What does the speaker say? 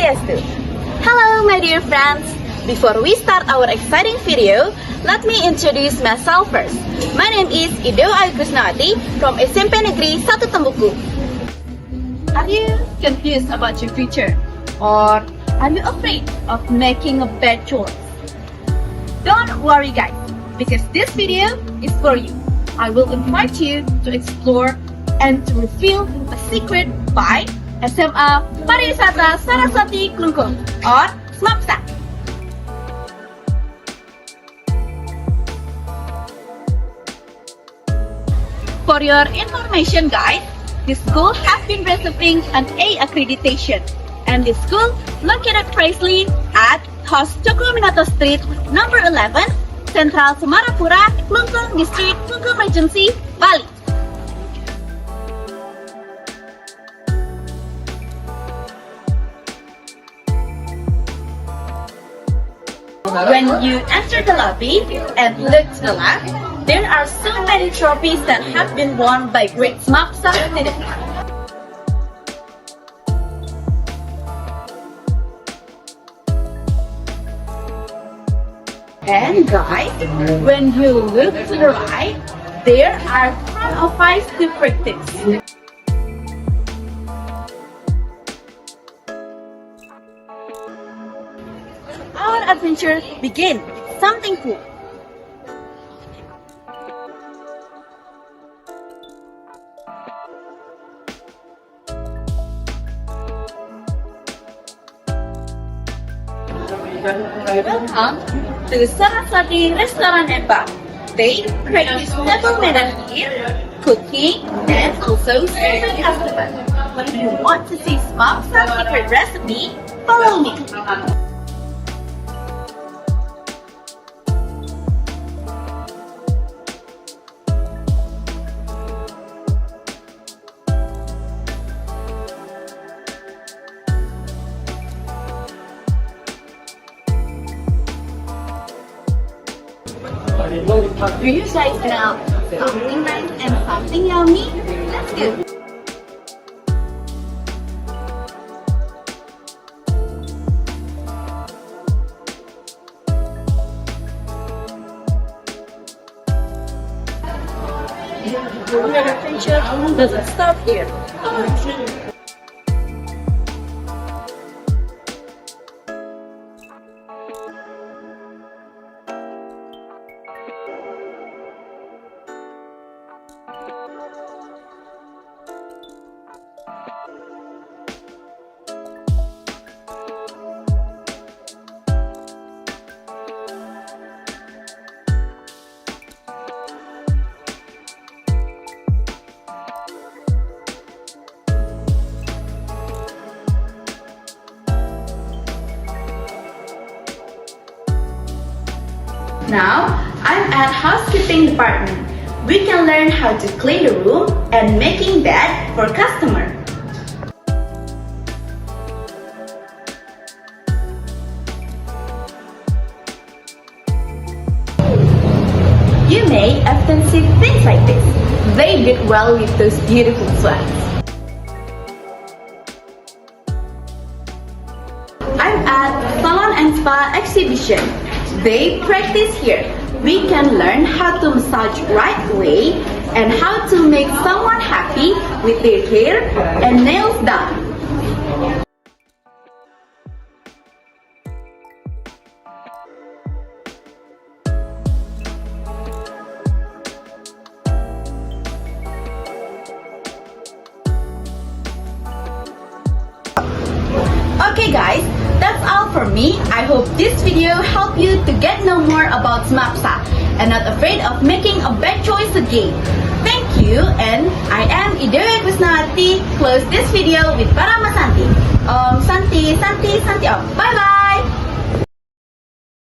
Swastiastu. Hello my dear friends. Before we start our exciting video, let me introduce myself first. My name is A-accredited from SMPN Negeri 1 TEMBUKU. Are you confused about your future? Or are you afraid of making a bad choice? Don't worry guys, because this video is for you. I will invite you to explore and to reveal a secret by SMA Pariwisata Saraswati Klungkung or SMAPSA. For your information guys, this school has been receiving an A accreditation, and this school located precisely at House Cokroaminoto Street, number 11, Central Semarapura, Klungkung District, Klungkung Regency, Bali. When you enter the lobby and look to the left, there are so many trophies that have been won by great SMAPSA students. And guys, when you look to the right, there are 10 of us to practice. Our adventure begins with something cool. Welcome to Saraswati Restaurant and Bar. They practice table manners here, cooking, and also serving customers. If you want to see SMAPSA's secret recipe, follow me. Do you guys know something nice and something yummy? Let's go! Your adventure doesn't stop here. Now, I'm at housekeeping department. We can learn how to clean the room and making bed for customer. You may often see things like this. They did well with those beautiful swans. I'm at Salon and Spa exhibition. They practice here. We can learn how to massage right way and how to make someone happy with their hair and nails done. Okay guys, that's all for me. I hope this video helped you to get know more about SMAPSA and not afraid of making a bad choice again. Thank you, and I am KRISNAWATI. Close this video with Parama Santi. Santi, Santi, Santi. Bye bye.